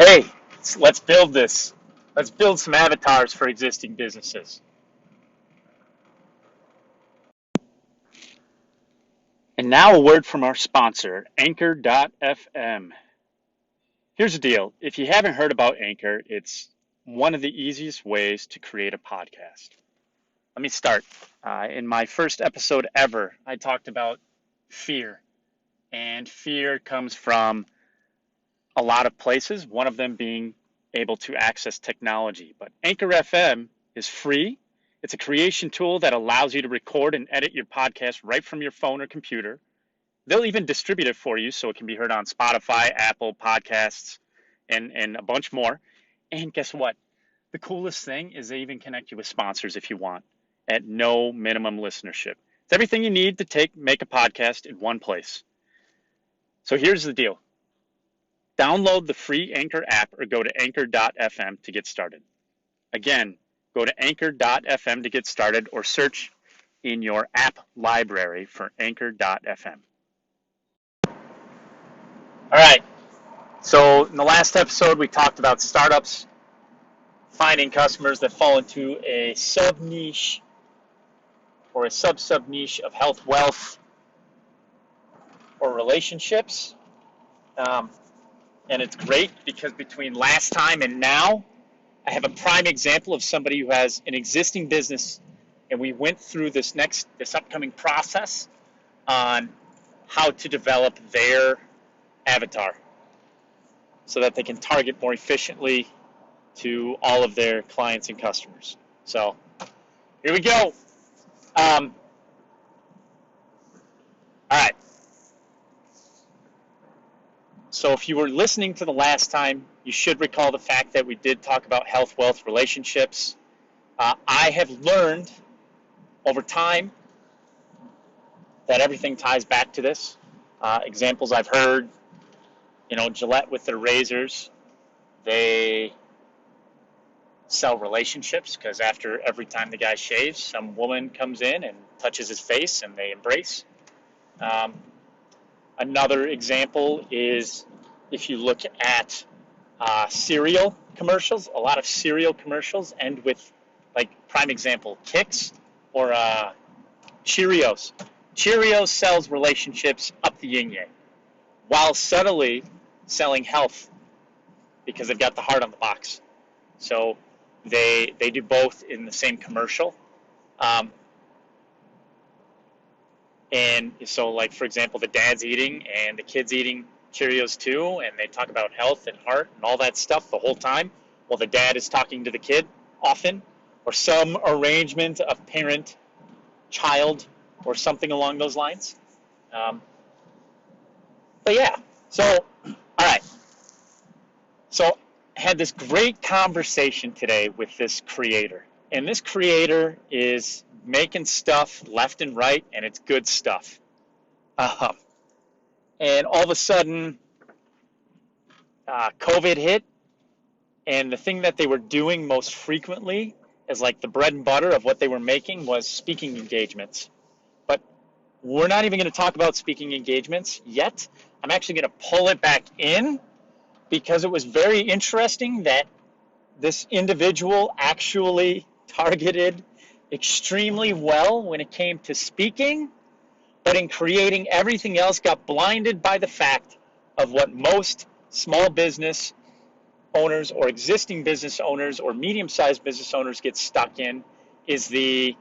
Hey, let's build this. Let's build some avatars for existing businesses. And now a word from our sponsor, Anchor.fm. Here's the deal. If you haven't heard about Anchor, it's one of the easiest ways to create a podcast. Let me start. In my first episode ever, I talked about fear. And fear comes from a lot of places, one of them being able to access technology. But Anchor FM is free. It's a creation tool that allows you to record and edit your podcast right from your phone or computer. They'll even distribute it for you so it can be heard on Spotify, Apple Podcasts, and a bunch more. And guess what? The coolest thing is they even connect you with sponsors if you want at no minimum listenership. It's everything you need to make a podcast in one place. So here's the deal. Download the free Anchor app or go to anchor.fm to get started. Again, go to anchor.fm to get started or search in your app library for anchor.fm. All right. So in the last episode, we talked about startups finding customers that fall into a sub-niche or a sub-niche of health, wealth, or relationships. And it's great because between last time and now, I have a prime example of somebody who has an existing business, and we went through this upcoming process on how to develop their avatar so that they can target more efficiently to all of their clients and customers. So here we go. All right. So if you were listening to the last time, you should recall the fact that we did talk about health, wealth, relationships. I have learned over time that everything ties back to this. Examples I've heard, Gillette with their razors, they sell relationships because after every time the guy shaves, some woman comes in and touches his face and they embrace. Another example is if you look at cereal commercials, a lot of cereal commercials end with, like, prime example, Kix or Cheerios. Cheerios sells relationships up the yin-yang while subtly selling health because they've got the heart on the box. So they do both in the same commercial. And so, like, for example, the dad's eating and the kid's eating Cheerios too, and they talk about health and heart and all that stuff the whole time while the dad is talking to the kid often, or some arrangement of parent, child, or something along those lines. But yeah, so, all right. So I had this great conversation today with this creator. And this creator is making stuff left and right, and it's good stuff. And all of a sudden, COVID hit, and the thing that they were doing most frequently as like the bread and butter of what they were making was speaking engagements. But we're not even going to talk about speaking engagements yet. I'm actually going to pull it back in because it was very interesting that this individual actually targeted extremely well when it came to speaking, but in creating everything else got blinded by the fact of what most small business owners or existing business owners or medium-sized business owners get stuck in is a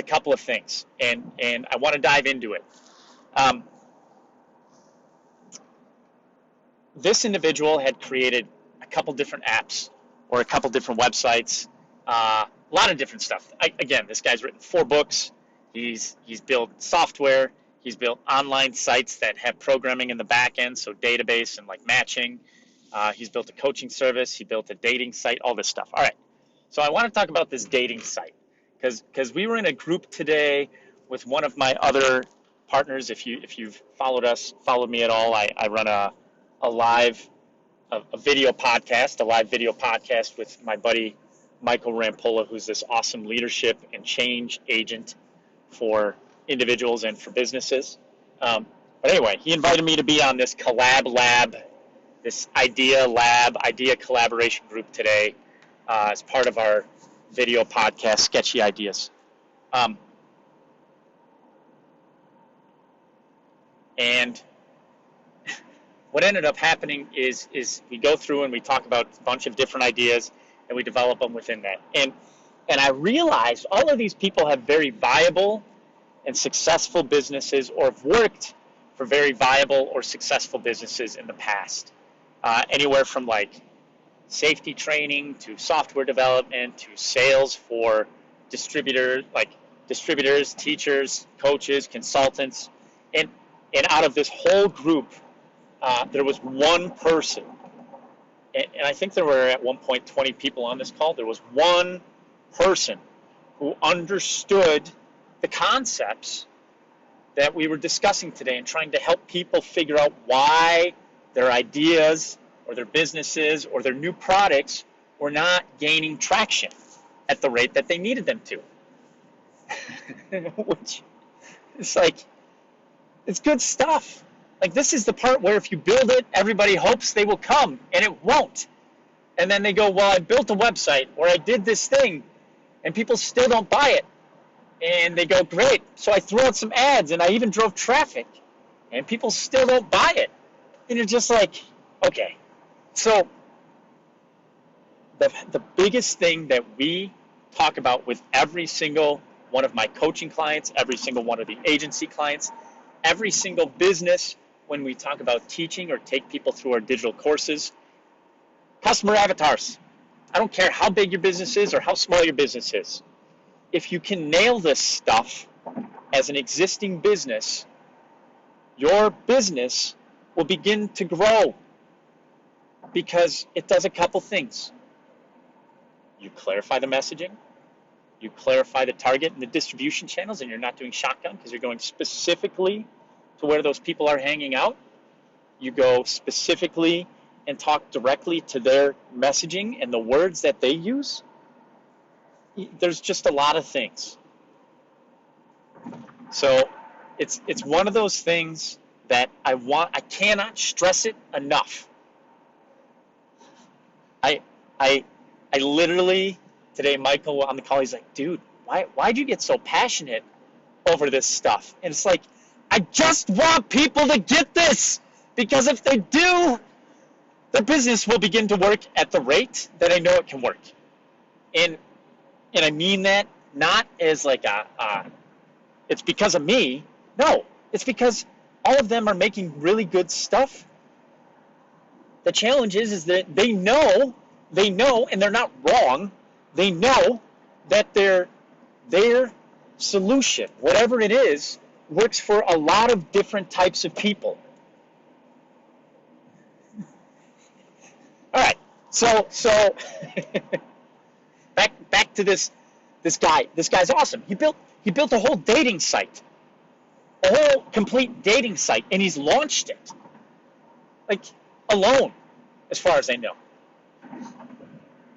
couple of things, and I want to dive into it. This individual had created a couple different apps or a couple different websites, a lot of different stuff. Again, this guy's written 4 books. He's built software. He's built online sites that have programming in the back end, so database and like matching. He's built a coaching service. He built a dating site, all this stuff. All right. So I want to talk about this dating site because we were in a group today with one of my other partners. If you've followed me at all, I run a video podcast with my buddy Michael Rampolla, who's this awesome leadership and change agent for individuals and for businesses. But anyway, he invited me to be on this Collab Lab this idea lab, idea collaboration group today as part of our video podcast, Sketchy Ideas. And what ended up happening is we go through and we talk about a bunch of different ideas and we develop them within that. And I realized all of these people have very viable and successful businesses or have worked for very viable or successful businesses in the past. Anywhere from like safety training to software development to sales for distributors, teachers, coaches, consultants. And out of this whole group, there was one person, and I think there were at one point 20 people on this call. There was one person who understood the concepts that we were discussing today and trying to help people figure out why their ideas or their businesses or their new products were not gaining traction at the rate that they needed them to. Which, it's like, it's good stuff. Like, this is the part where if you build it, everybody hopes they will come, and it won't. And then they go, well, I built a website, or I did this thing, and people still don't buy it. And they go, great, so I threw out some ads, and I even drove traffic, and people still don't buy it. And you're just like, okay. So the biggest thing that we talk about with every single one of my coaching clients, every single one of the agency clients, every single business when we talk about teaching or take people through our digital courses, customer avatars. I don't care how big your business is or how small your business is. If you can nail this stuff as an existing business, your business will begin to grow because it does a couple things. You clarify the messaging, you clarify the target and the distribution channels, and you're not doing shotgun because you're going specifically to where those people are hanging out. You go specifically and talk directly to their messaging and the words that they use. There's just a lot of things. So it's one of those things that I cannot stress it enough. I literally, today, Michael on the call, he's like, dude, why'd you get so passionate over this stuff? And it's like, I just want people to get this, because if they do, the business will begin to work at the rate that I know it can work. And I mean that not as like it's because of me. No, it's because all of them are making really good stuff. The challenge is that they know, and they're not wrong, they know that their solution, whatever it is, works for a lot of different types of people. All right, so back to this guy. This guy's awesome. He built a whole dating site, a whole complete dating site, and he's launched it, like, alone, as far as I know.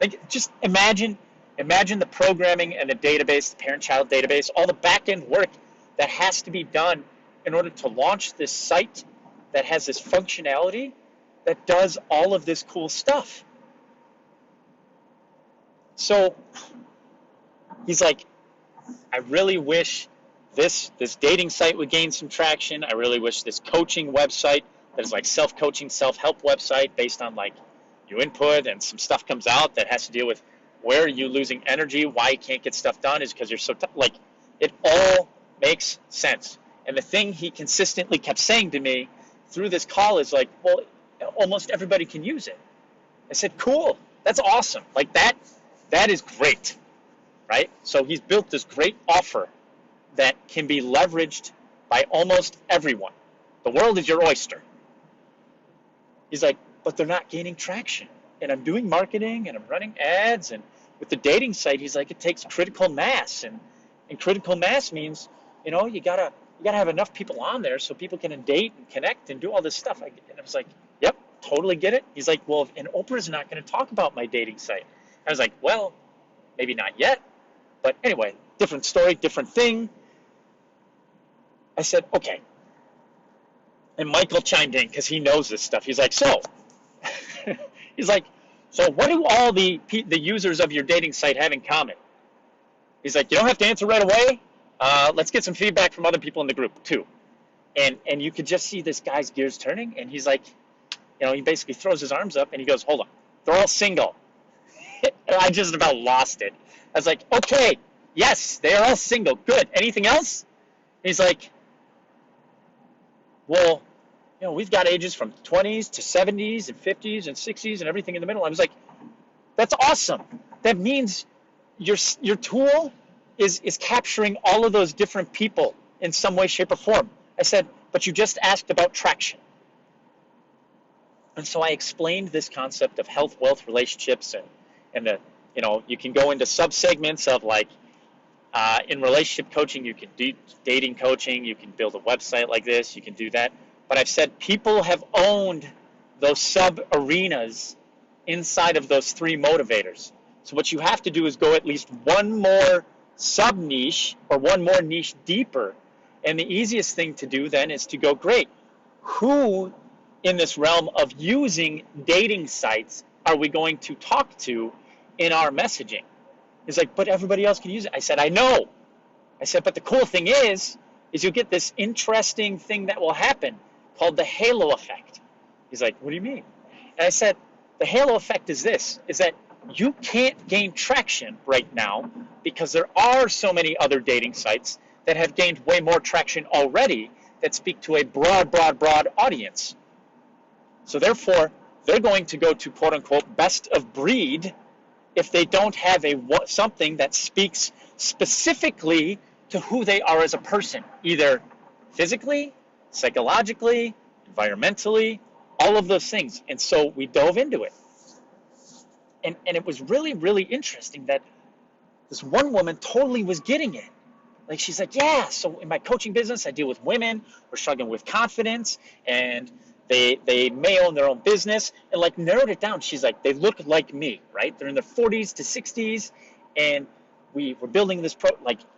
Like, just imagine the programming and the database, the parent-child database, all the back-end work that has to be done in order to launch this site that has this functionality that does all of this cool stuff. So he's like, I really wish this dating site would gain some traction. I really wish this coaching website that is like self-coaching, self-help website based on like you input and some stuff comes out that has to deal with where are you losing energy, why you can't get stuff done is because you're so like, it all makes sense. And the thing he consistently kept saying to me through this call is like, well, almost everybody can use it. I said, cool, that's awesome. Like that is great, right? So he's built this great offer that can be leveraged by almost everyone. The world is your oyster. He's like, but they're not gaining traction. And I'm doing marketing and I'm running ads, and with the dating site, he's like, it takes critical mass, and critical mass means, you know, you gotta have enough people on there so people can date and connect and do all this stuff. And I was like, yep, totally get it. He's like, well, and Oprah's not going to talk about my dating site. I was like, well, maybe not yet, but anyway, different story, different thing. I said, okay. And Michael chimed in because he knows this stuff. He's like, so He's like, so what do all the users of your dating site have in common? He's like, you don't have to answer right away. Let's get some feedback from other people in the group too. And you could just see this guy's gears turning, and he's like, he basically throws his arms up and he goes, hold on, they're all single. And I just about lost it. I was like, okay, yes, they are all single. Good. Anything else? He's like, well, we've got ages from 20s to 70s and 50s and 60s and everything in the middle. I was like, that's awesome. That means your tool is capturing all of those different people in some way, shape, or form. I said, but you just asked about traction. And so I explained this concept of health, wealth, relationships, and the, you can go into subsegments of like, in relationship coaching, you can do dating coaching, you can build a website like this, you can do that. But I've said people have owned those sub-arenas inside of those three motivators. So what you have to do is go at least one more sub-niche or one more niche deeper. And the easiest thing to do then is to go, great, who in this realm of using dating sites are we going to talk to in our messaging? He's like, but everybody else can use it. I said, I know. I said, but the cool thing is you'll get this interesting thing that will happen called the halo effect. He's like, what do you mean? And I said, the halo effect is this, is that you can't gain traction right now because there are so many other dating sites that have gained way more traction already that speak to a broad audience. So therefore, they're going to go to quote unquote best of breed if they don't have something that speaks specifically to who they are as a person, either physically, psychologically, environmentally, all of those things. And so we dove into it. And it was really, really interesting that this one woman totally was getting it. Like, she's like, yeah, so in my coaching business, I deal with women who are struggling with confidence, and they may own their own business, and like narrowed it down. She's like, they look like me, right? They're in their 40s to 60s, and we're building this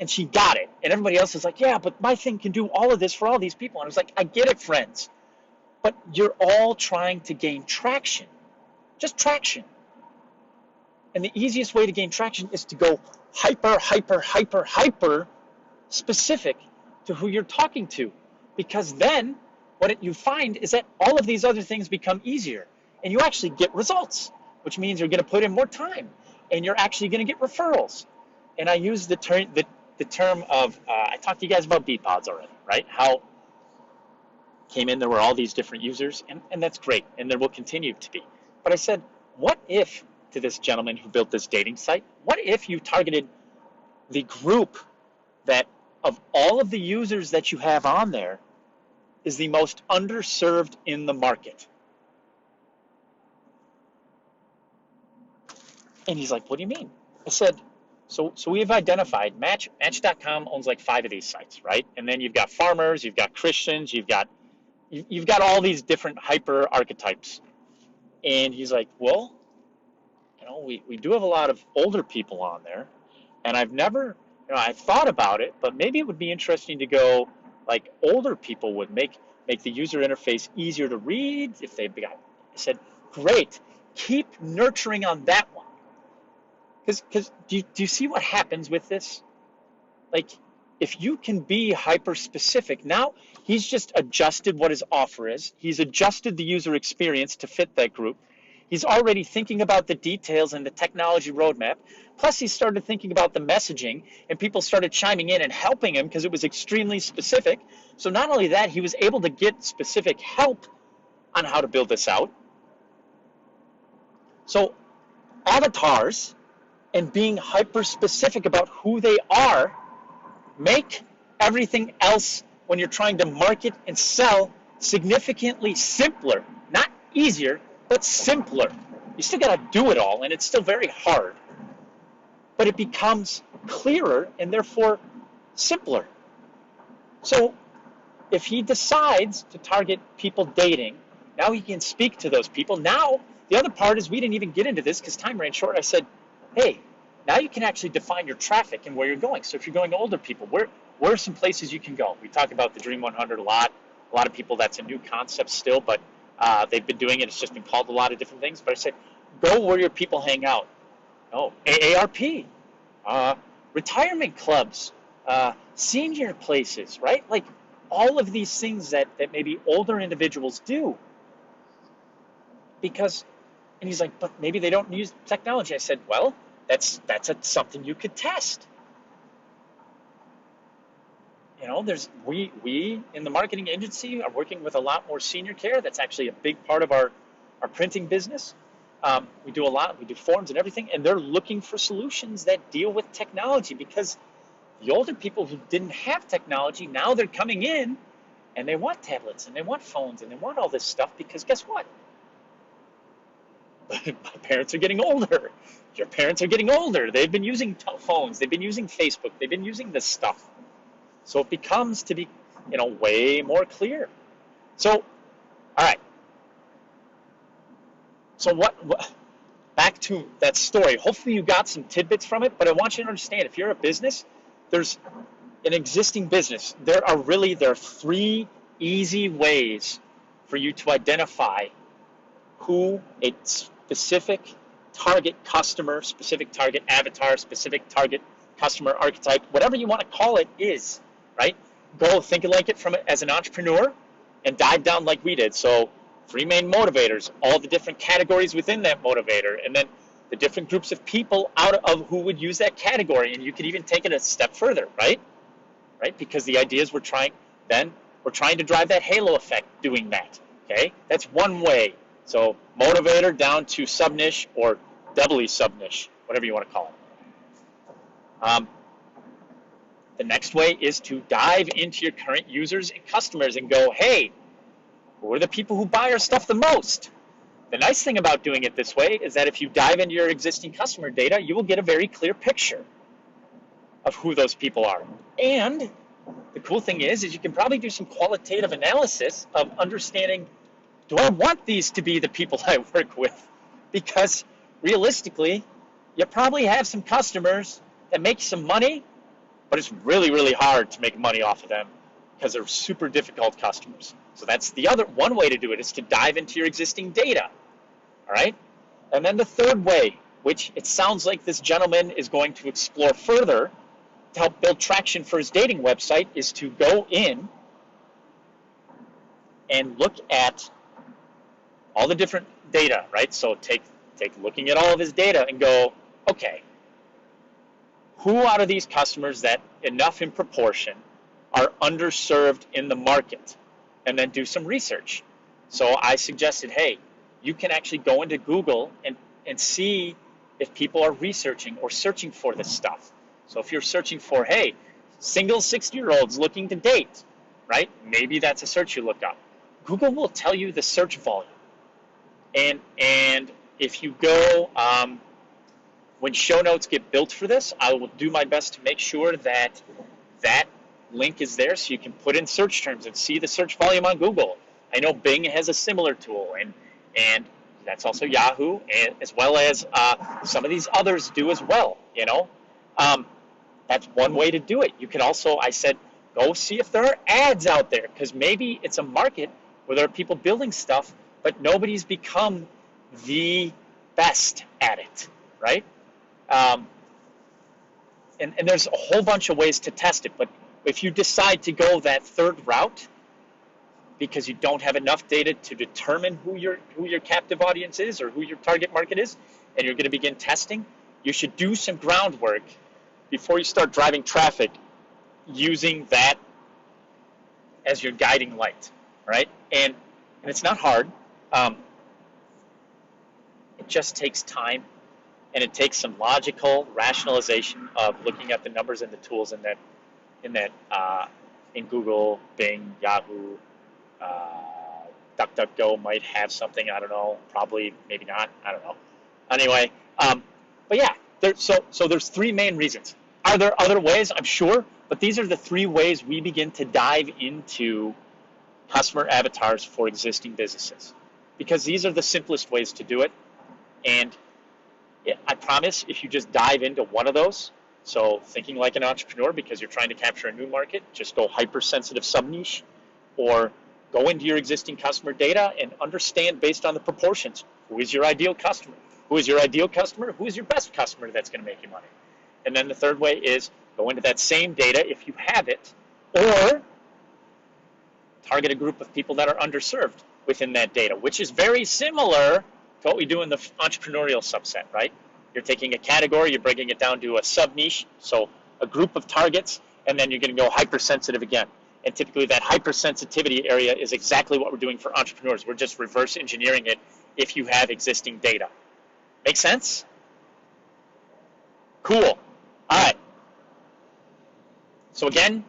and she got it. And everybody else is like, yeah, but my thing can do all of this for all these people. And I was like, I get it, friends, but you're all trying to gain traction, just traction. And the easiest way to gain traction is to go hyper specific to who you're talking to, because then what you find is that all of these other things become easier, and you actually get results, which means you're going to put in more time, and you're actually going to get referrals. And I use the term of, I talked to you guys about BPODs already, right? How came in, there were all these different users, and that's great, and there will continue to be. But I said, what if, to this gentleman who built this dating site, what if you targeted the group that of all of the users that you have on there is the most underserved in the market? And he's like, what do you mean? I said, so we've identified, Match.com owns like 5 of these sites, right? And then you've got farmers, you've got Christians, you've got all these different hyper archetypes. And he's like, well, we do have a lot of older people on there, and I've never, I've thought about it, but maybe it would be interesting to go, like, older people would make the user interface easier to read if they've got. I said, great, keep nurturing on that one. Because do you see what happens with this? Like, if you can be hyper specific, now he's just adjusted what his offer is. He's adjusted the user experience to fit that group. He's already thinking about the details and the technology roadmap. Plus, he started thinking about the messaging, and people started chiming in and helping him because it was extremely specific. So not only that, he was able to get specific help on how to build this out. So avatars and being hyper-specific about who they are make everything else when you're trying to market and sell significantly simpler, not easier, but simpler. You still got to do it all, and it's still very hard. But it becomes clearer and therefore simpler. So if he decides to target people dating, now he can speak to those people. Now, the other part is we didn't even get into this because time ran short. I said, hey, now you can actually define your traffic and where you're going. So if you're going to older people, where are some places you can go? We talk about the Dream 100 a lot. A lot of people, that's a new concept still, but They've been doing it. It's just been called a lot of different things. But I said, go where your people hang out. Oh, AARP, uh, retirement clubs, senior places, right? Like all of these things that maybe older individuals do. Because, and he's like, but maybe they don't use technology. I said, well, something you could test. We in the marketing agency are working with a lot more senior care. That's actually a big part of our printing business. We do a lot. We do forms and everything, and they're looking for solutions that deal with technology because the older people who didn't have technology, now they're coming in and they want tablets and they want phones and they want all this stuff because guess what? My parents are getting older. Your parents are getting older. They've been using phones. They've been using Facebook. They've been using this stuff. So it becomes to be, way more clear. So, all right. So back to that story. Hopefully you got some tidbits from it, but I want you to understand, if you're a business, there's an existing business. There are 3 easy ways for you to identify who a specific target customer, specific target avatar, specific target customer archetype, whatever you want to call it is, right? Go think like it as an entrepreneur and dive down like we did. So 3 main motivators, all the different categories within that motivator, and then the different groups of people out of who would use that category. And you could even take it a step further, right? Because the idea is we're trying to drive that halo effect doing that, okay? That's one way. So motivator down to sub-niche or doubly sub-niche, whatever you want to call it. The next way is to dive into your current users and customers and go, hey, who are the people who buy our stuff the most? The nice thing about doing it this way is that if you dive into your existing customer data, you will get a very clear picture of who those people are. And the cool thing is you can probably do some qualitative analysis of understanding, do I want these to be the people I work with? Because realistically, you probably have some customers that make some money, but it's really, really hard to make money off of them because they're super difficult customers. So that's the other one way to do it, is to dive into your existing data. All right? And then the third way, which it sounds like this gentleman is going to explore further to help build traction for his dating website, is to go in and look at all the different data, right? So take looking at all of his data and go, okay, who out of these customers that enough in proportion are underserved in the market? And then do some research. So I suggested, hey, you can actually go into Google and see if people are researching or searching for this stuff. So if you're searching for, hey, single 60-year-olds looking to date, right? Maybe that's a search you look up. Google will tell you the search volume. And if you go, when show notes get built for this, I will do my best to make sure that that link is there so you can put in search terms and see the search volume on Google. I know Bing has a similar tool, and that's also Yahoo, and as well as some of these others do as well. That's one way to do it. You can also, I said, go see if there are ads out there, because maybe it's a market where there are people building stuff, but nobody's become the best at it, right? And there's a whole bunch of ways to test it, but if you decide to go that third route because you don't have enough data to determine who your captive audience is or who your target market is, and you're going to begin testing, you should do some groundwork before you start driving traffic using that as your guiding light, right? And it's not hard. It just takes time, and it takes some logical rationalization of looking at the numbers and the tools in Google, Bing, Yahoo, DuckDuckGo might have something. I don't know. Probably, maybe not. I don't know. Anyway, but yeah. So there's 3 main reasons. Are there other ways? I'm sure, but these are the 3 ways we begin to dive into customer avatars for existing businesses, because these are the simplest ways to do it. And I promise, if you just dive into one of those, so thinking like an entrepreneur because you're trying to capture a new market, just go hypersensitive sub-niche, or go into your existing customer data and understand based on the proportions, who is your ideal customer? Who is your ideal customer? Who is your best customer that's going to make you money? And then the third way is go into that same data if you have it, or target a group of people that are underserved within that data, which is very similar to what we do in the entrepreneurial subset, right? You're taking a category, you're breaking it down to a sub-niche, so a group of targets, and then you're going to go hypersensitive again. And typically that hypersensitivity area is exactly what we're doing for entrepreneurs. We're just reverse engineering it if you have existing data. Make sense? Cool. All right. So again,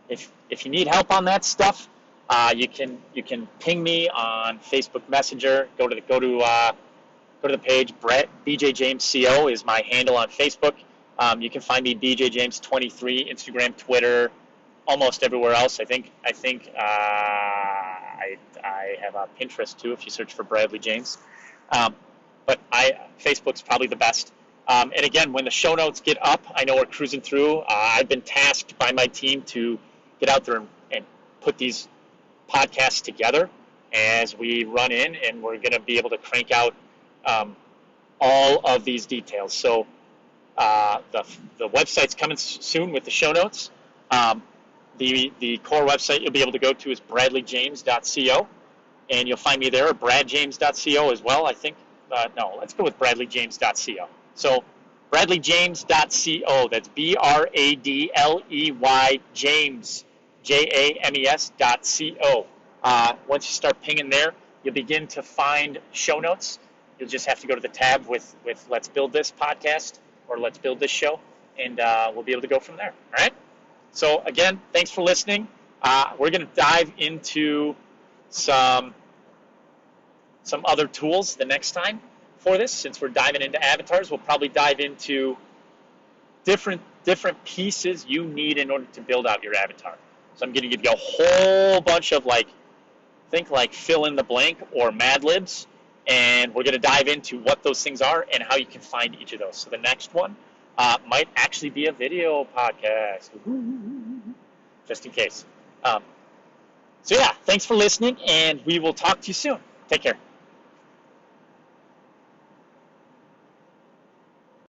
if you need help on that stuff, you can ping me on Facebook Messenger. Go to the page. BJ James CO is my handle on Facebook. You can find me BJ James 23, Instagram, Twitter, almost everywhere else. I think I have a Pinterest too if you search for Bradley James. But Facebook's probably the best. And again, when the show notes get up, I know we're cruising through. I've been tasked by my team to get out there and put these podcasts together as we run in, and we're going to be able to crank out all of these details. So the website's coming soon with the show notes. The core website you'll be able to go to is bradleyjames.co, and you'll find me there, or bradjames.co as well, I think. No, let's go with bradleyjames.co. So bradleyjames.co, that's BRADLEY James, JAMES.co. Once you start pinging there, you'll begin to find show notes. You'll just have to go to the tab with Let's Build This podcast or Let's Build This show, and we'll be able to go from there. All right? So again, thanks for listening. We're going to dive into some other tools the next time for this. Since we're diving into avatars, we'll probably dive into different pieces you need in order to build out your avatar. So I'm going to give you a whole bunch of think fill in the blank or Mad Libs, and we're going to dive into what those things are and how you can find each of those. So the next one might actually be a video podcast, just in case. So yeah, thanks for listening, and we will talk to you soon. Take care.